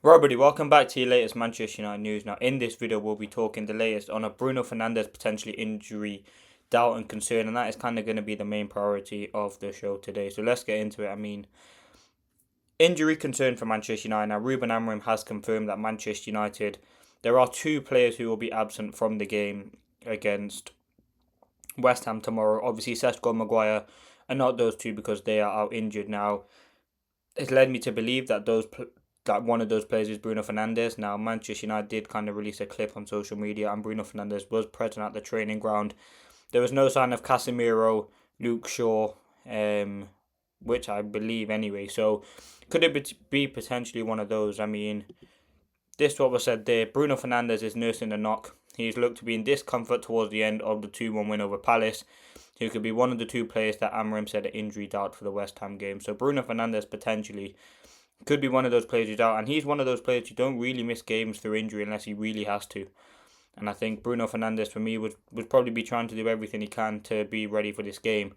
Right, buddy, welcome back to your latest Manchester United news. Now, in this video, we'll be talking the latest on a Bruno Fernandes potentially injury doubt and concern, and that is kind of going to be the main priority of the show today. So let's get into it. Injury concern for Manchester United. Now, Ruben Amorim has confirmed that Manchester United, there are two players who will be absent from the game against West Ham tomorrow. Obviously, SESKO and Maguire are not those two because they are out injured now. It's led me to believe that that one of those players is Bruno Fernandes. Now, Manchester United did kind of release a clip on social media, and Bruno Fernandes was present at the training ground. There was no sign of Casemiro, Luke Shaw, which I believe anyway. So, could it be potentially one of those? This what was said there. Bruno Fernandes is nursing a knock. He's looked to be in discomfort towards the end of the 2-1 win over Palace. Who could be one of the two players that Amorim said are injury doubt for the West Ham game. So Bruno Fernandes potentially could be one of those players who's out, and he's one of those players who don't really miss games through injury unless he really has to. And I think Bruno Fernandes for me would probably be trying to do everything he can to be ready for this game.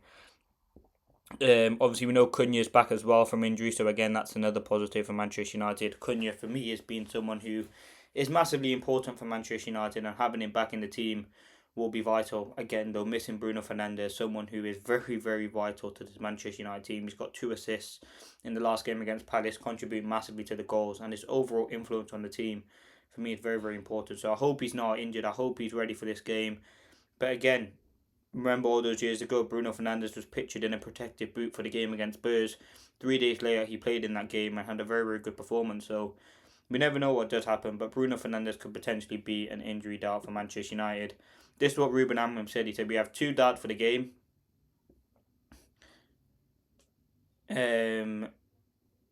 Obviously we know Cunha is back as well from injury, so again that's another positive for Manchester United. Cunha for me has been someone who is massively important for Manchester United, and having him back in the team will be vital. Again, though, missing Bruno Fernandes, someone who is very, very vital to this Manchester United team. He's got 2 assists in the last game against Palace, contributing massively to the goals, and his overall influence on the team, for me, is very, very important. So I hope he's not injured. I hope he's ready for this game. But again, remember all those years ago, Bruno Fernandes was pictured in a protective boot for the game against Spurs. 3 days later, he played in that game and had a very, very good performance. So we never know what does happen, but Bruno Fernandes could potentially be an injury doubt for Manchester United. This is what Ruben Amorim said. He said, we have two doubts for the game. It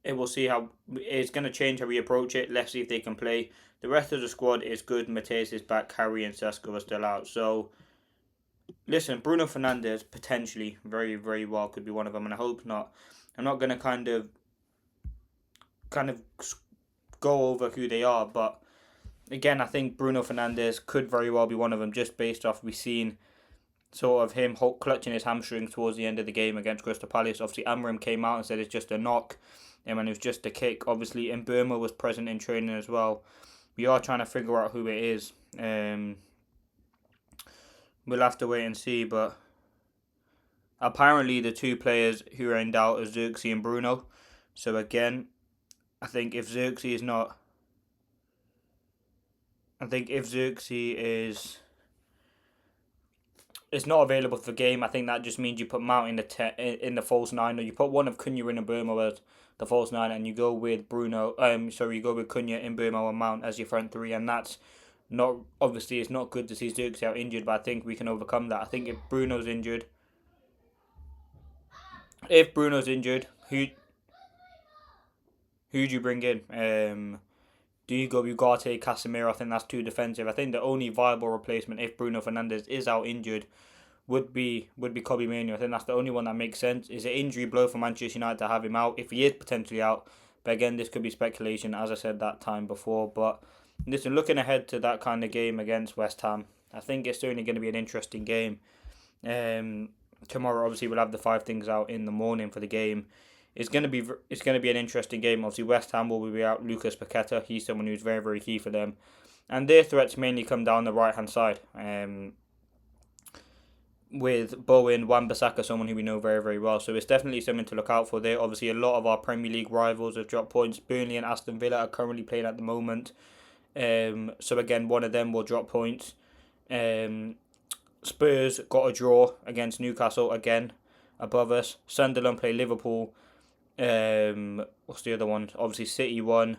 will see how it's going to change how we approach it. Let's see if they can play. The rest of the squad is good. Mateus is back. Harry and SESKO are still out. So, listen, Bruno Fernandes potentially very, very well could be one of them, and I hope not. I'm not going to kind of go over who they are, but again, I think Bruno Fernandes could very well be one of them, just based off we've seen sort of him clutching his hamstring towards the end of the game against Crystal Palace. Obviously, Amorim came out and said it's just a knock, and when it was just a kick. Obviously, Burma was present in training as well. We are trying to figure out who it is. We'll have to wait and see, but apparently the two players who are in doubt are Xerxes and Bruno. So again, I think if Xerxes is not I think if Xerxes is not available for the game, I think that just means you put Mount in the false nine, or you put one of Cunha in Burma as the false nine, and you go with you go with Cunha in Burma and Mount as your front three, and that's not obviously it's not good to see Xerxes out injured, but I think we can overcome that. I think if Bruno's injured, who do you bring in? Do you go Ugarte, Casemiro? I think that's too defensive. I think the only viable replacement if Bruno Fernandes is out injured would be Kobe Mainoo. I think that's the only one that makes sense. Is an injury blow for Manchester United to have him out if he is potentially out? But again, this could be speculation, as I said that time before. But listen, looking ahead to that kind of game against West Ham, I think it's certainly going to be an interesting game. Tomorrow, obviously, we'll have the 5 things out in the morning for the game. It's going to be an interesting game. Obviously, West Ham will be out Lucas Paqueta. He's someone who's very, very key for them. And their threats mainly come down the right-hand side. With Bowen, Wan-Bissaka, someone who we know very, very well. So it's definitely something to look out for there. Obviously, a lot of our Premier League rivals have dropped points. Burnley and Aston Villa are currently playing at the moment. So again, one of them will drop points. Spurs got a draw against Newcastle again, above us. Sunderland play Liverpool. What's the other one? Obviously, City won.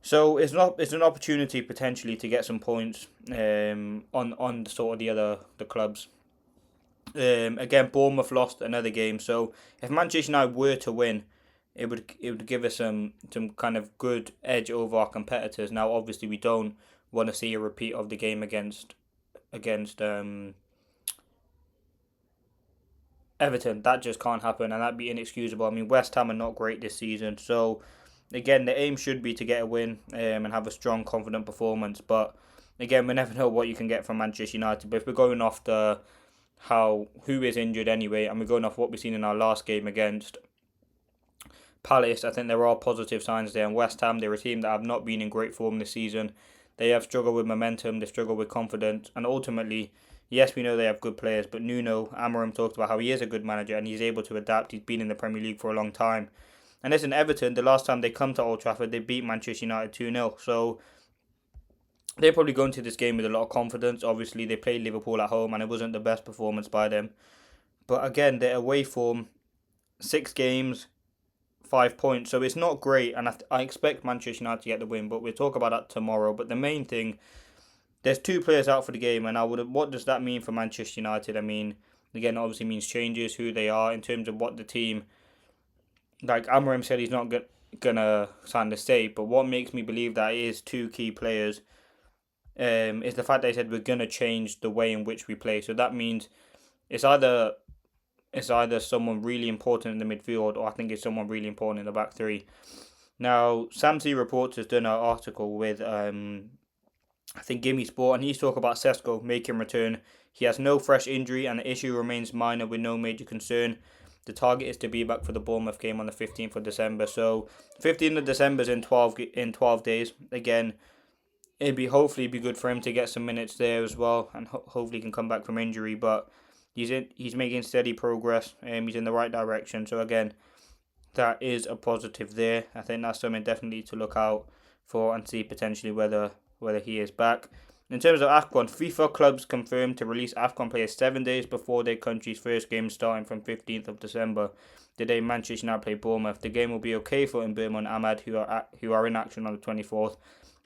So it's an opportunity potentially to get some points on sort of the clubs. Again, Bournemouth lost another game. So if Manchester United were to win, it would give us some kind of good edge over our competitors. Now, obviously, we don't want to see a repeat of the game against Everton. That just can't happen, and that'd be inexcusable. I mean, West Ham are not great this season, so again, the aim should be to get a win and have a strong, confident performance. But again, we never know what you can get from Manchester United. But if we're going off who is injured anyway, and we're going off what we've seen in our last game against Palace, I think there are positive signs there. And West Ham, they're a team that have not been in great form this season. They have struggled with momentum, they've struggled with confidence, and ultimately, yes, we know they have good players, but Nuno Amorim talked about how he is a good manager and he's able to adapt. He's been in the Premier League for a long time. And as in Everton, the last time they come to Old Trafford, they beat Manchester United 2-0. So they're probably going to this game with a lot of confidence. Obviously, they played Liverpool at home and it wasn't the best performance by them. But again, their away form, 6 games, 5 points. So it's not great, and I expect Manchester United to get the win, but we'll talk about that tomorrow. But the main thing, there's 2 players out for the game, and what does that mean for Manchester United? I mean, again, obviously means changes, who they are in terms of what the team, like Amorim said he's not gonna sign the state, but what makes me believe that is 2 key players is the fact they said we're gonna change the way in which we play. So that means it's either someone really important in the midfield, or I think it's someone really important in the back three. Now, Samsey Reports has done an article with I think Gimme Sport, and he's talking about SESKO making return. He has no fresh injury, and the issue remains minor with no major concern. The target is to be back for the Bournemouth game on the 15th of December. So 15th of December is in 12 days. Again, hopefully be good for him to get some minutes there as well, and hopefully he can come back from injury. But he's making steady progress. He's in the right direction. So again, that is a positive there. I think that's something definitely to look out for and see potentially whether he is back. In terms of AFCON, FIFA clubs confirmed to release AFCON players 7 days before their country's first game starting from 15th of December, the day Manchester United play Bournemouth. The game will be okay for Mbeumo and Ahmad, who are in action on the 24th,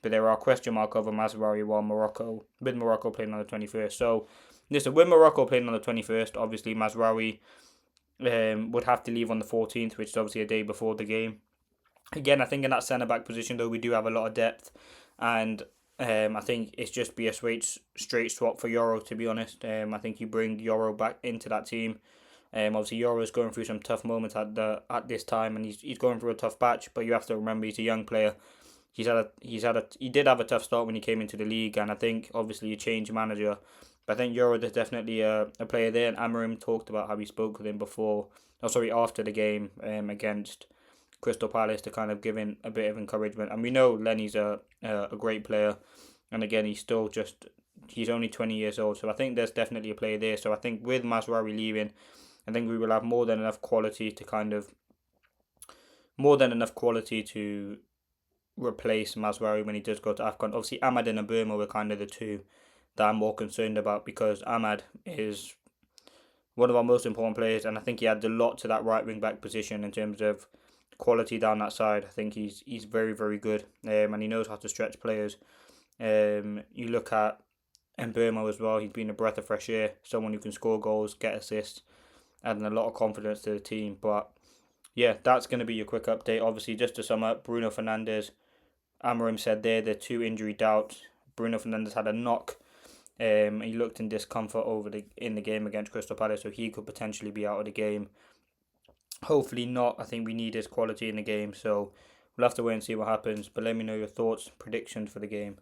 but there are question marks over Mazraoui with Morocco playing on the 21st. So, listen, with Morocco playing on the 21st, obviously Mazraoui would have to leave on the 14th, which is obviously a day before the game. Again, I think in that centre back position though we do have a lot of depth, and I think it's just be a straight swap for Euro, to be honest. I think you bring Euro back into that team. Obviously Euro is going through some tough moments at this time, and he's going through a tough patch. But you have to remember he's a young player. He did have a tough start when he came into the league, and I think obviously you change manager. But I think Euro is definitely a player there, and Amorim talked about how he spoke with him after the game against Crystal Palace to kind of give him a bit of encouragement. And we know Lenny's a great player, and again he's only 20 years old, so I think there's definitely a player there. So I think with Mazraoui leaving, I think we will have more than enough quality to replace Mazraoui when he does go to AFCON. Obviously Ahmad and Mbeumo were kind of the two that I'm more concerned about, because Ahmad is one of our most important players, and I think he adds a lot to that right wing back position in terms of quality down that side. I think he's very, very good, and he knows how to stretch players. You look at Mbeumo as well. He's been a breath of fresh air, someone who can score goals, get assists, adding a lot of confidence to the team. But yeah, that's going to be your quick update. Obviously, just to sum up, Bruno Fernandes, Amorim said there are 2 injury doubts. Bruno Fernandes had a knock. He looked in discomfort in the game against Crystal Palace, so he could potentially be out of the game. Hopefully not. I think we need his quality in the game, so we'll have to wait and see what happens. But let me know your thoughts, predictions for the game.